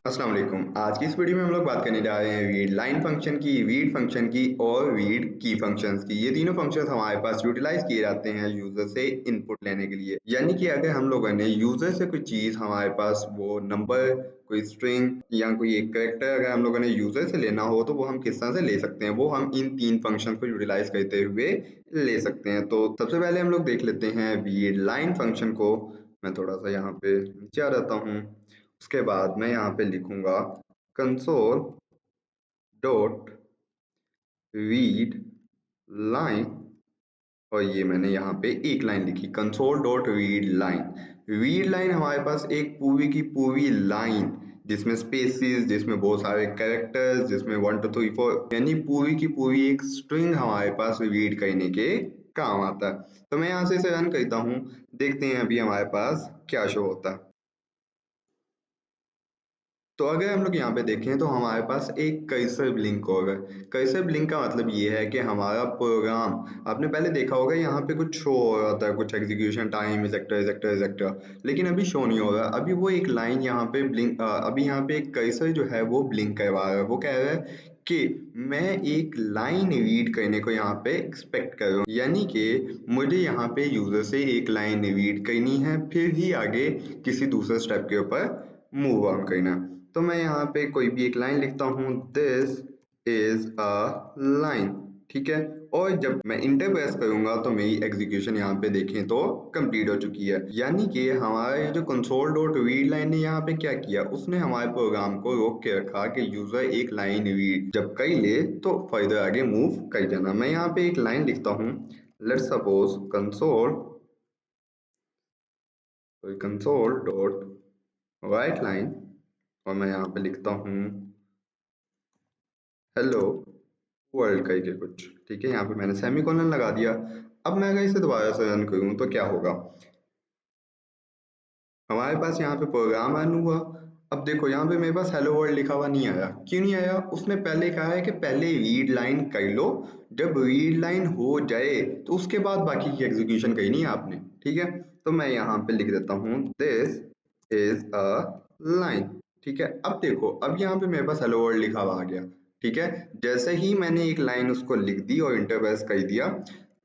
अस्सलाम वालेकुम। आज की इस वीडियो में हम लोग बात करने जा रहे हैं रीड लाइन फंक्शन की, रीड फंक्शन की और रीड की फंक्शंस की। ये तीनों फंक्शंस हमारे पास यूटिलाइज किए जाते हैं यूजर से इनपुट लेने के लिए। यानी कि अगर हम लोगों ने यूजर से कोई चीज हमारे पास वो नंबर, कोई स्ट्रिंग या कोई एक कैरेक्टर अगर हम लोगों ने यूजर से लेना हो तो वो हम किस तरह से ले सकते हैं, वो हम इन तीन फंक्शन को यूटिलाइज करते हुए ले सकते हैं। तो सबसे पहले हम लोग देख लेते हैं रीड लाइन फंक्शन को। मैं थोड़ा सा यहाँ पे नीचे आ जाता हूँ। उसके बाद मैं यहाँ पे लिखूंगा कंसोल डॉट रीड लाइन, और ये मैंने यहाँ पे एक लाइन लिखी console dot read line. Read line हमारे पास एक पूरी की पूरी लाइन जिसमें स्पेसिस, जिसमें बहुत सारे कैरेक्टर्स, जिसमें 1 2 3 4 यानी पूरी की पूरी एक स्ट्रिंग हमारे पास रीड करने के काम आता है। तो मैं यहाँ से इसे रन करता हूँ, देखते हैं अभी हमारे पास क्या शो होता है। तो अगर हम लोग यहाँ पे देखें तो हमारे पास एक कर्सर ब्लिंक होगा। कर्सर ब्लिंक का मतलब ये है कि हमारा प्रोग्राम, आपने पहले देखा होगा यहाँ पे कुछ शो हो रहा था, कुछ execution time ejector ejector ejector, लेकिन अभी शो नहीं हो रहा। अभी वो एक लाइन यहाँ पे ब्लिंक, अभी यहाँ पे एक कर्सर जो है वो ब्लिंक करवा रहा है। वो कह रहा है कि मैं एक लाइन रीड करने को यहाँ पे एक्सपेक्ट कर रहा हूँ, यानी कि मुझे यहाँ पे यूजर से एक लाइन रीड करनी है, फिर ही आगे किसी दूसरे स्टेप के ऊपर मूव ऑन करना है। तो मैं यहाँ पे कोई भी एक लाइन लिखता हूँ, दिस इज अ लाइन, ठीक है। और जब मैं इंटर प्रेस करूंगा तो मेरी एग्जीक्यूशन यहाँ पे देखें तो कंप्लीट हो चुकी है। यानी कि हमारा ये जो कंसोल डॉट रीड लाइन ने यहाँ पे क्या किया, उसने हमारे प्रोग्राम को रोक के रखा कि यूजर एक लाइन रीड जब कर ले तो फर्दर आगे मूव कर जाना। मैं यहाँ पे एक लाइन लिखता हूँ, let's suppose console dot right line, और मैं यहाँ पे लिखता हूँ हेलो वर्ल्ड करके कुछ, ठीक है। यहाँ पे मैंने सेमीकोलन लगा दिया। अब मैं अगर इसे दोबारा से रन करूँ तो क्या होगा, हमारे पास यहाँ पे प्रोग्राम रन हुआ। अब देखो यहाँ पे मेरे पास हेलो वर्ल्ड लिखा हुआ नहीं आया। क्यों नहीं आया, उसने पहले कहा है कि पहले रीड लाइन कर लो, जब रीड लाइन हो जाए तो उसके बाद बाकी की एग्जीक्यूशन करनी है आपने, ठीक है। तो मैं यहाँ पे लिख देता हूँ दिस इज अ लाइन, ठीक है। अब देखो अब यहाँ पे मेरे पास हेलो वर्ल्ड लिखा हुआ आ गया, ठीक है। जैसे ही मैंने एक लाइन उसको लिख दी और इंटर प्रेस कर दिया,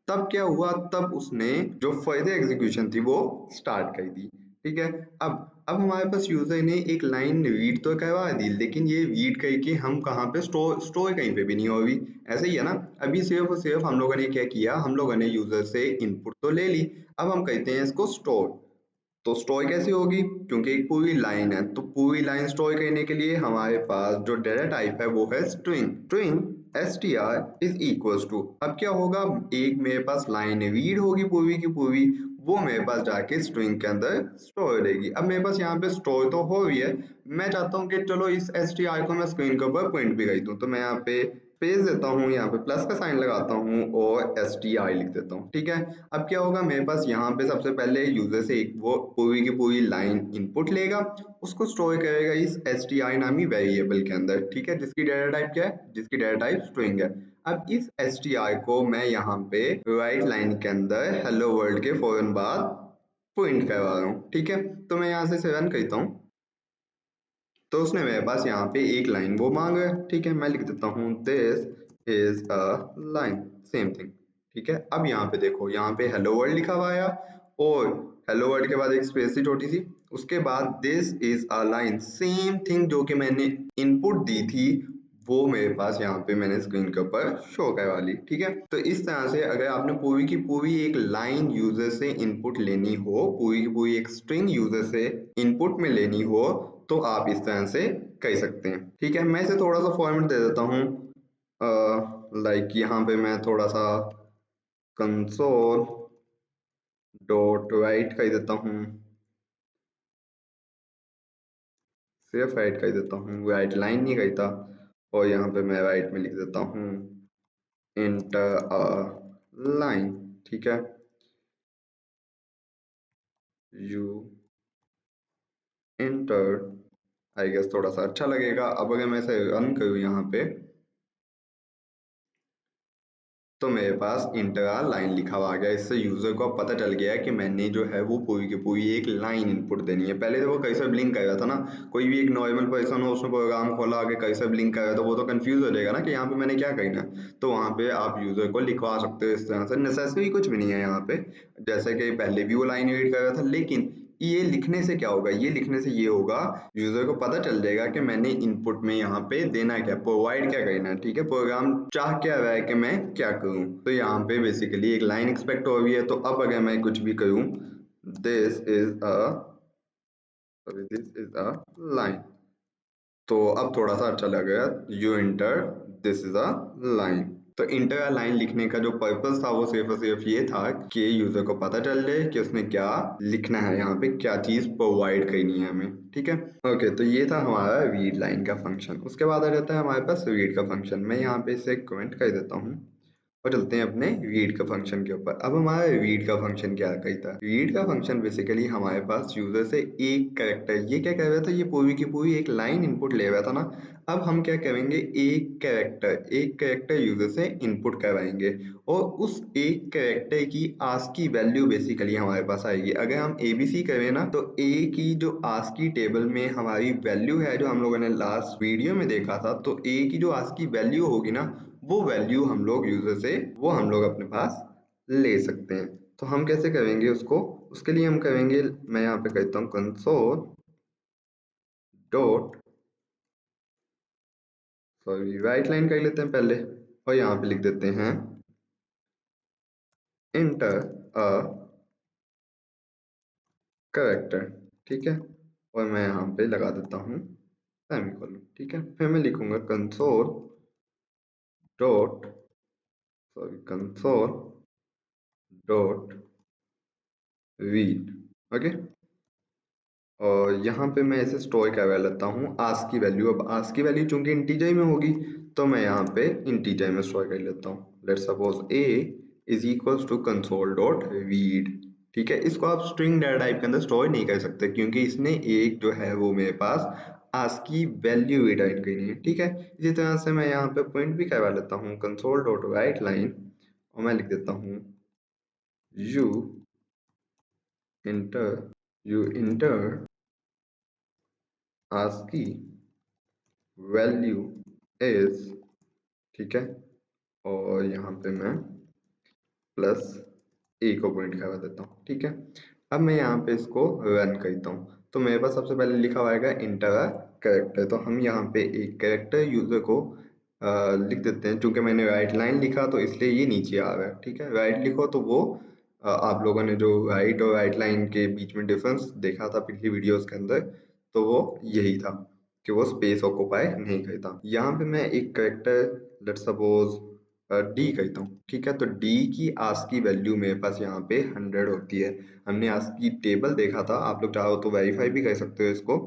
तब क्या हुआ, तब उसने जो फर्दर एग्जीक्यूशन थी वो स्टार्ट कर दी, ठीक है। अब हमारे पास यूजर ने एक लाइन रीड तो करवा दी, लेकिन ये रीड करके हम कहाँ पे स्टोर स्टोर कहीं पे भी नहीं होगी। ऐसे ही है ना। अभी सिर्फ और सिर्फ हम लोगों ने क्या किया, हम लोगों ने यूजर से इनपुट तो ले ली, अब हम कहते हैं इसको स्टोर। तो स्टोर कैसे होगी, क्योंकि एक पूरी लाइन है, तो पूरी लाइन स्टोर करने के लिए हमारे पास जो डेटा टाइप है वो है string. String str is equals to, अब क्या होगा, एक मेरे पास लाइन रीड होगी पूरी की पूरी, वो मेरे पास जाके स्ट्रिंग के अंदर स्टोर हो जाएगी। अब मेरे पास यहाँ पे स्टोर तो हो रही है, मैं चाहता हूँ कि चलो इस str को मैं स्क्रीन के ऊपर प्रिंट भी कर दूँ। तो मैं यहाँ पे स्पेस देता हूँ, यहाँ पे प्लस का साइन लगाता हूँ और str लिख देता हूँ, ठीक है। अब क्या होगा, मेरे पास यहाँ पे सबसे पहले यूजर से एक वो पूरी की पूरी लाइन इनपुट लेगा, उसको स्टोर करेगा इस str नामी वेरिएबल के अंदर, ठीक है, जिसकी डेटा टाइप क्या है, जिसकी डेटा टाइप स्ट्रिंग है। अब इस str को मैं यहाँ पे राइट लाइन के अंदर हेलो वर्ल्ड के फौरन बाद प्रिंट करवा रहा हूँ, ठीक है। तो मैं यहाँ से रन करता हूँ, तो उसने मेरे पास यहाँ पे एक लाइन वो मांग रहा है, ठीक है। मैं लिख देता हूँ this is a line, same thing, ठीक है। अब यहाँ पे देखो, यहाँ पे हेलो वर्ल्ड लिखा हुआ आया, और हेलो वर्ल्ड के बाद एक स्पेस थी छोटी सी, उसके बाद this is a line, same thing जो कि मैंने इनपुट दी थी वो मेरे पास यहाँ पे मैंने स्क्रीन के ऊपर शो करवा ली, ठीक है। तो इस तरह से अगर आपने पूरी की पूरी एक लाइन यूजर से इनपुट लेनी हो, पूरी की पूरी एक स्ट्रिंग यूजर से इनपुट में लेनी हो, तो आप इस तरह से कर सकते हैं, ठीक है। मैं इसे थोड़ा सा फॉर्मेट दे देता हूँ, लाइक यहाँ पे मैं थोड़ा सा कंसोल डॉट राइट कर देता हूँ, सिर्फ राइट कर देता हूँ, राइट लाइन नहीं करता। और यहाँ पे मैं राइट में लिख देता हूँ इंटर अ लाइन, ठीक है। यू इंटर, आई गेस थोड़ा सा अच्छा लगेगा। अब अगर मैं इसे रन करूँ यहाँ पे, तो मेरे पास इंटर लाइन लिखा हुआ आ गया। इससे यूजर को अब पता चल गया कि मैंने जो है वो पूरी की पूरी एक लाइन इनपुट देनी है। पहले तो वो कैसे ब्लिंक कर रहा था ना, कोई भी एक नॉर्मल पर्सन हो उसने प्रोग्राम खोला आगे कैसे ब्लिंक कर रहा था, वो तो कंफ्यूज हो जाएगा ना कि यहाँ पे मैंने क्या करना है। तो वहाँ पे आप यूजर को लिखवा सकते हो इस तरह से, नेसेसरी कुछ भी नहीं है यहाँ पे। जैसे कि पहले भी वो लाइन रीड कर रहा था, लेकिन ये लिखने से क्या होगा, ये लिखने से ये होगा, यूजर को पता चल जाएगा कि मैंने इनपुट में यहाँ पे देना क्या, प्रोवाइड क्या करना है। ठीक है, प्रोग्राम चाह क्या रहा है कि मैं क्या करूँ। तो यहाँ पे बेसिकली एक लाइन एक्सपेक्ट हो रही है। तो अब अगर मैं कुछ भी करूँ, this is a this is a line, तो अब थोड़ा सा अच्छा लगेगा। You inter this is a line. तो इंटर अ लाइन लिखने का जो पर्पस था वो सिर्फ और सिर्फ ये था कि यूजर को पता चल जाए कि उसने क्या लिखना है, यहाँ पे क्या चीज प्रोवाइड करनी है हमें। ठीक है, ओके। तो ये था हमारा रीड लाइन का फंक्शन। उसके बाद आ जाता है हमारे पास रीड का फंक्शन। मैं यहाँ पे इसे कमेंट कर देता हूँ और चलते हैं अपने रीड का फंक्शन के ऊपर। अब हमारा रीड का फंक्शन क्या कहता है। रीड का फंक्शन बेसिकली हमारे पास यूजर से एक कैरेक्टर, ये क्या कर रहा था, ये पूरी की पूरी एक लाइन इनपुट ले रहा था ना। अब हम क्या करेंगे, एक कैरेक्टर यूजर से इनपुट करवाएंगे और उस एक कैरेक्टर की आस्की वैल्यू बेसिकली हमारे पास आएगी। अगर हम एबीसी करें ना, तो ए की जो आस्की टेबल में हमारी वैल्यू है, जो हम लोगों ने लास्ट वीडियो में देखा था, तो ए की जो आस्की वैल्यू होगी ना, वो वैल्यू हम लोग यूजर से वो हम लोग अपने पास ले सकते हैं। तो हम कैसे करेंगे उसको, उसके लिए हम करेंगे, मैं यहाँ पे कहता हूँ console dot, sorry right line कर लेते हैं पहले, और यहाँ पे लिख देते हैं इंटर अ करेक्टर। ठीक है, और मैं यहाँ पे लगा देता हूँ सेमीकोलन। ठीक है, फिर मैं लिखूंगा console dot, sorry console dot read. Okay, और यहाँ पे मैं इसे स्टोर करवा लेता हूँ आस्क की वैल्यू। अब आस्क की वैल्यू चूंकि इंटीजर में होगी, तो मैं यहाँ पे इंटीजर में स्टोर कर लेता हूँ। Let suppose a is equals to console dot read. ठीक है, इसको आप स्ट्रिंग डाटा टाइप के अंदर स्टोर नहीं कर सकते, क्योंकि इसने एक जो है वो मेरे पास आस्क की वैल्यू रिटर्न करनी है। ठीक है, इसी तरह से मैं यहाँ पे प्रिंट भी करवा लेता हूँ कंसोल डॉट राइट लाइन, और मैं लिख देता हूँ you enter you enter ASCII value is, ठीक है, और यहाँ पे मैं प्लस ए को पॉइंट करा देता हूँ। ठीक है, अब मैं यहाँ पे इसको रन करता हूँ। तो मेरे पास सबसे पहले लिखा हुआ है इंटर कैरेक्टर। तो हम यहाँ पे एक कैरेक्टर यूजर को लिख देते हैं। चूंकि मैंने राइट लाइन लिखा तो इसलिए ये नीचे आ रहा है। ठीक है, राइट लिखो तो वो आप लोगों ने जो राइट और राइट लाइन के बीच में डिफरेंस देखा था पिछली वीडियोस के अंदर, तो वो यही था कि वो स्पेस ऑक्युपाई नहीं करता। यहाँ पे मैं एक कैरेक्टर लेट सपोज डी कहता हूँ। ठीक है, तो डी की आस्की वैल्यू मेरे पास यहाँ पे 100 होती है। हमने आस्की टेबल देखा था, आप लोग चाहो तो वेरीफाई भी कर सकते हो इसको।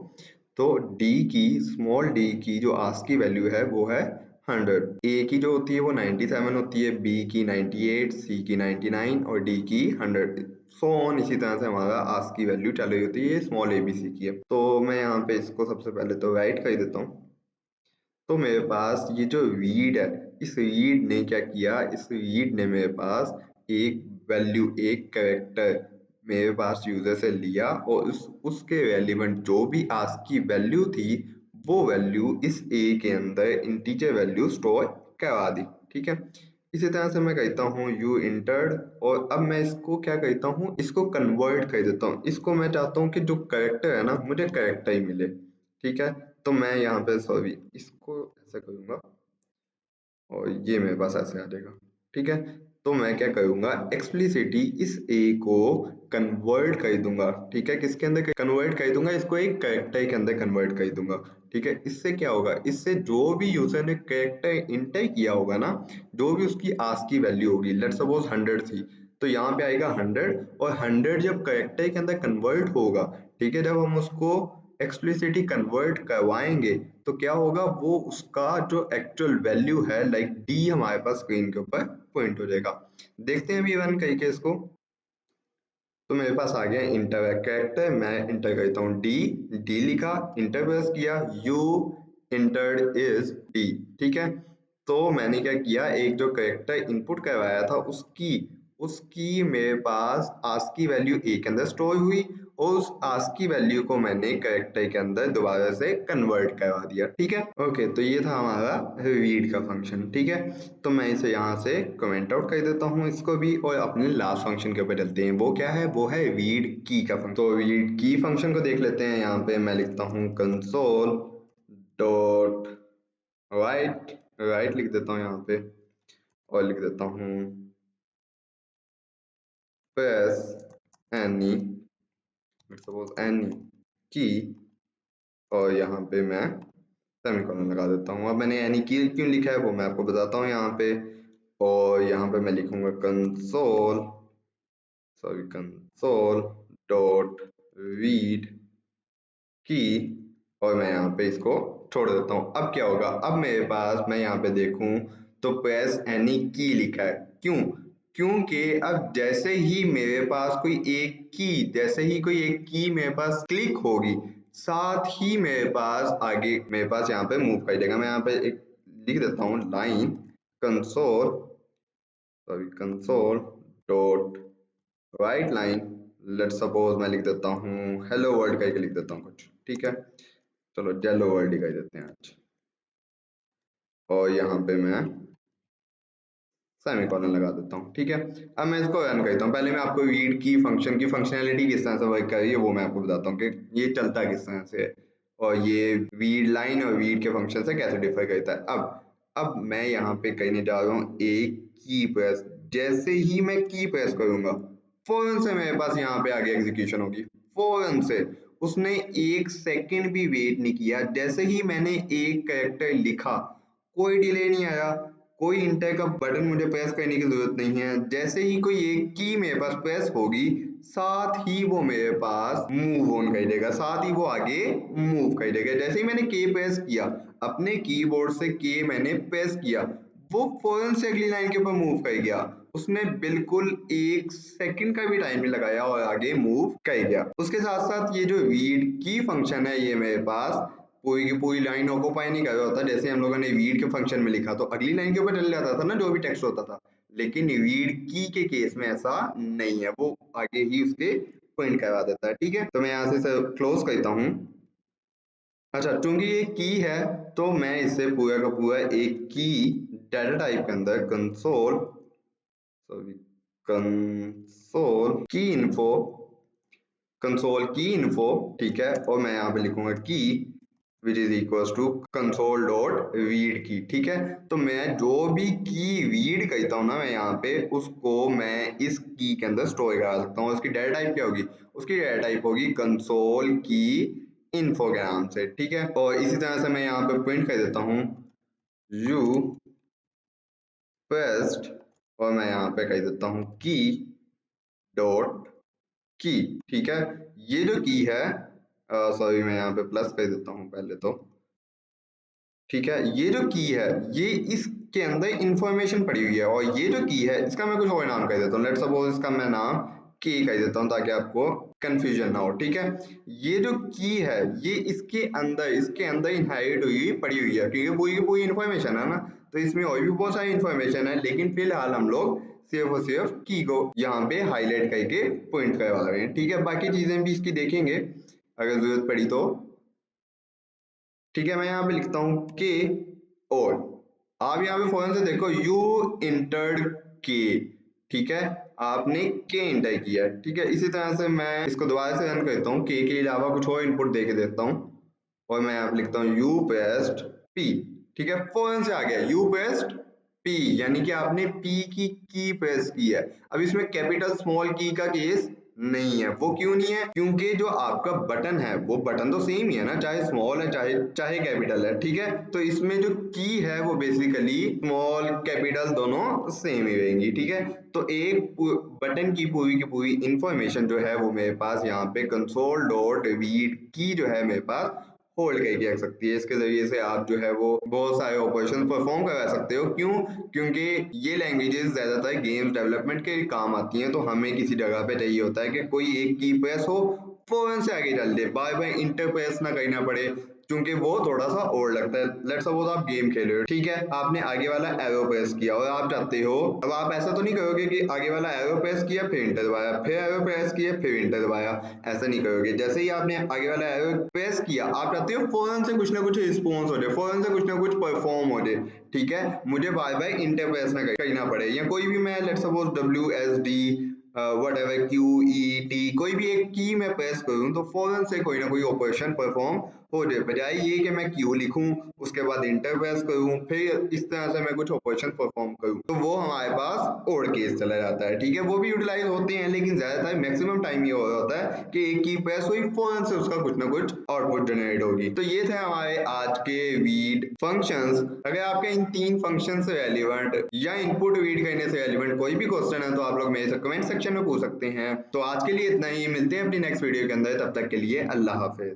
तो डी की, स्मॉल डी की जो आस्की वैल्यू है वो है 100। ए की जो होती है वो 97 होती है, बी की 98, सी की 99 और डी की 100, सो ऑन। इसी तरह से हमारा आस्क की वैल्यू चालू रही होती है। ये स्मॉल एबीसी की है। तो मैं यहाँ पे इसको सबसे पहले तो राइट कर देता हूँ। तो मेरे पास ये जो रीड है, इस रीड ने क्या किया, इस रीड ने मेरे पास एक वैल्यू, एक कैरेक्टर मेरे पास यूजर से लिया और उसके रेलिवेंट जो भी आस्क की वैल्यू थी, वो वैल्यू इस ए के अंदर इंटीजर वैल्यू स्टोर करवा दी। ठीक है, इसी तरह से मैं कहता हूँ यू इंटर्ड, और अब मैं इसको क्या कहता हूँ, इसको कन्वर्ट कर देता हूँ। इसको मैं चाहता हूँ कि जो कैरेक्टर है ना, मुझे कैरेक्टर ही मिले। ठीक है, तो मैं यहाँ पे सॉरी इसको ऐसे करूँगा और ये मेरे पास ऐसे आ जाएगा। ठीक है, तो मैं क्या करूँगा, एक्सप्लिसिटी इस ए को कन्वर्ट कर दूंगा। ठीक है, किसके अंदर कन्वर्ट कर दूंगा, इसको एक कैरेक्टर के अंदर कन्वर्ट कर दूंगा। ठीक है, इससे क्या होगा, इससे जो भी यूजर ने कैरेक्टर इंटर किया होगा ना, जो भी उसकी आस्क की वैल्यू होगी, लेट सपोज 100 थी, तो यहाँ पे आएगा 100, और 100 जब कैरेक्टर के अंदर कन्वर्ट होगा, ठीक है, जब हम उसको एक्सप्लिसिटी कन्वर्ट करवाएंगे, तो क्या होगा, वो उसका जो एक्चुअल वैल्यू है लाइक डी हमारे पास स्क्रीन के ऊपर पॉइंट हो जाएगा। देखते हैं अभी रन करके इसको। तो मेरे पास आ गया इंटर कैरेक्टर, मैं इंटर करता हूँ डी, डी लिखा, इंटर प्रेस किया, यू इंटर्ड इज डी। ठीक है, तो मैंने क्या किया, एक जो करेक्टर इनपुट करवाया था उसकी उसकी मेरे पास आस्की वैल्यू ए के अंदर स्टोर हुई और उस आस्की वैल्यू को मैंने करेक्टर के अंदर दोबारा से कन्वर्ट करवा दिया। ठीक है, ओके। तो ये था हमारा रीड का फंक्शन। ठीक है, तो मैं इसे यहाँ से कमेंट आउट कर देता हूँ इसको भी, और अपने लास्ट फंक्शन के ऊपर चलते हैं। वो क्या है, वो है रीड की का फंक्शन। तो रीड की फंक्शन को देख लेते हैं। यहाँ पे मैं लिखता हूँ कंसोल डॉट राइट, राइट लिख देता हूँ यहाँ पे, और लिख देता हूँ press any, suppose any की, और यहाँ पे मैं सेमीकोलन लगा देता हूँ। अब मैंने एनी की क्यों लिखा है वो मैं आपको बताता हूँ यहाँ पे। और यहाँ पे मैं लिखूंगा कंसोल डॉट रीड की, और मैं यहाँ पे इसको छोड़ देता हूँ। अब क्या होगा, अब मेरे पास मैं यहाँ पे देखूं तो प्रेस एनी की लिखा है। क्यों, क्योंकि अब जैसे ही मेरे पास कोई एक की मेरे पास क्लिक होगी, साथ ही मेरे पास आगे मेरे पास यहाँ पे मूव कर जाएगा। मैं यहाँ पे एक लिख देता हूँ line console dot right line, let suppose मैं लिख देता हूँ हेलो वर्ल्ड करके लिख देता हूँ कुछ। ठीक है, चलो जेलो वर्ल्ड ही कर देते हैं आज, और यहाँ पे मैं सेमीकोलन लगा देता हूँ। ठीक है, अब मैं इसको रन करता हूँ। पहले मैं आपको रीड की फंक्शन की फंक्शनैलिटी किस तरह से वर्क कर रही है वो मैं आपको बताता हूँ कि ये चलता किस तरह से है, और ये रीड लाइन और रीड के फंक्शन से कैसे डिफर करता है। अब मैं यहाँ पे करने जा रहा हूँ एक की प्रेस। जैसे ही मैं की प्रेस करूंगा, फौरन से मेरे पास यहाँ पे आगे एग्जीक्यूशन होगी। फौरन से, उसने एक सेकंड भी वेट नहीं किया। जैसे ही मैंने एक कैरेक्टर लिखा, कोई डिले नहीं आया, कोई इंटर का बटन मुझे प्रेस करने की जरूरत नहीं है। जैसे ही कोई एक की मेरे पास प्रेस होगी, साथ ही वो मेरे पास मूव ऑन कर देगा, साथ ही वो आगे मूव कर देगा। जैसे ही मैंने के प्रेस किया, अपने कीबोर्ड से के मैंने प्रेस किया, वो फौरन से अगली लाइन के ऊपर मूव कर गया। उसने बिल्कुल एक सेकंड का भी टाइम नहीं लगाया और आगे मूव कर गया। उसके साथ साथ ये जो रीड की फंक्शन है, ये मेरे पास पूरी की पूरी लाइन ऑक्यूपाई नहीं कर रहा होता। जैसे हम लोगों ने रीड के फंक्शन में लिखा तो अगली लाइन के ऊपर चल जाता था ना जो भी टेक्स्ट होता था, लेकिन रीड की के केस में ऐसा नहीं है, वो आगे ही उसके पॉइंट करवा देता है। ठीक है, तो मैं यहाँ से इसे क्लोज करता हूँ। अच्छा, चूंकि ये की है तो मैं इसे पूरा का पूरा एक की डाटा टाइप के अंदर कंसोल की इन्फो, ठीक है, और मैं यहाँ पे लिखूंगा की which is equal to console dot read की। ठीक है, तो मैं जो भी की रीड करता हूँ ना, मैं यहाँ पे उसको मैं इस की के अंदर स्टोर करा सकता हूँ। उसकी डाटा टाइप क्या होगी, उसकी डाटा टाइप होगी कंसोल की इन्फोग्राम से। ठीक है, और इसी तरह से मैं यहाँ पे प्रिंट कर देता हूँ यू पेस्ट, और मैं यहाँ पे कर देता हूँ की डॉट की। ठीक है, ये जो की है, सॉरी मैं यहाँ पे प्लस कर देता हूँ पहले तो। ठीक है, ये जो की है ये इसके अंदर इंफॉर्मेशन पड़ी हुई है, और ये जो की है इसका मैं कुछ और नाम कर देता हूँ। लेट्स सपोज इसका मैं नाम की कर देता हूँ ताकि आपको कंफ्यूजन ना हो। ठीक है, ये जो की है ये इसके अंदर इनहेरिट हुई पड़ी हुई है, क्योंकि पूरी की पूरी इंफॉर्मेशन है ना। तो इसमें और भी बहुत सारी इंफॉर्मेशन है, लेकिन फिलहाल हम लोग सिर्फ और सिर्फ की को यहाँ पे हाईलाइट करके पॉइंट करवा रहे हैं। ठीक है, बाकी चीजें भी इसकी देखेंगे अगर जरूरत पड़ी तो। ठीक है, मैं यहाँ पे लिखता हूँ के, और आप यहाँ पे फौरन से देखो यू इंटर्ड के। ठीक है, आपने के इंटर किया है। ठीक है, इसी तरह से मैं इसको दोबारा से रन करता हूँ, के अलावा कुछ और इनपुट दे के देखता हूँ, और मैं यहाँ पे लिखता हूँ यू पेस्ट पी। ठीक है, फौरन से आ गया यू पेस्ट पी, यानी कि आपने पी की प्रेस की है। अब इसमें कैपिटल स्मॉल की का केस नहीं है। वो क्यों नहीं है, क्योंकि जो आपका बटन है वो बटन तो सेम ही है ना, चाहे स्मॉल है चाहे चाहे कैपिटल है। ठीक है, तो इसमें जो की है वो बेसिकली स्मॉल कैपिटल दोनों सेम ही रहेंगी। ठीक है, तो एक बटन की पूरी इंफॉर्मेशन जो है वो मेरे पास यहाँ पे कंसोल डॉट रीड की जो है मेरे पास होल्ड करके रख सकती है। इसके जरिए से आप जो है वो बहुत सारे ऑपरेशन परफॉर्म करा सकते हो। क्यों, क्योंकि ये लैंग्वेजेस ज्यादातर गेम्स डेवलपमेंट के काम आती हैं, तो हमें किसी जगह पे चाहिए होता है कि कोई एक की प्रेस हो, फौरन से आगे चल दे, बार बार इंटर प्रेस ना करना पड़े। क्योंकि वो थोड़ा सा और लगता है। लेट्स सपोज आप गेम खेल रहे हो, ठीक है, आपने आगे वाला एरो प्रेस किया और आप चाहते हो, अब आप ऐसा तो नहीं करोगे कि आगे वाला एरो प्रेस किया फिर इंटर दबाया, फिर एरो प्रेस किया फिर इंटर दबाया, ऐसा नहीं करोगे। जैसे ही आपने आगे वाला एरो प्रेस किया, आप चाहते हो फौरन से कुछ ना कुछ रिस्पॉन्स हो जाए, फौरन से कुछ ना कुछ परफॉर्म हो जाए, ठीक है, मुझे बार बार इंटर प्रेस ना करना पड़े, या कोई भी मैं let's suppose WSD whatever QET कोई भी एक की मैं प्रेस करूं तो फौरन से कोई ना कोई ऑपरेशन परफॉर्म हो जाए, बजाय ये कि मैं Q लिखूं उसके बाद इंटर प्रेस करूं फिर इस तरह से मैं कुछ ऑपरेशन परफॉर्म करूं, तो वो हमारे पास और केस चला जाता है, ठीक है। वो भी यूटिलाइज होते हैं लेकिन ज्यादातर मैक्सिमम टाइम ये हो होता है कि एक की प्रेस हुई फौरन से उसका कुछ ना कुछ आउटपुट जनरेट होगी। तो ये थे हमारे आज के रीड फंक्शंस। अगर आपके इन 3 फंक्शन से रेलिवेंट या इनपुट रीड करने से रेलिवेंट कोई भी क्वेश्चन है तो आप लोग मेरे से कमेंट सेक्शन में पूछ सकते हैं। तो आज के लिए इतना ही, मिलते हैं अपनी नेक्स्ट वीडियो के अंदर, तब तक के लिए अल्लाह हाफिज।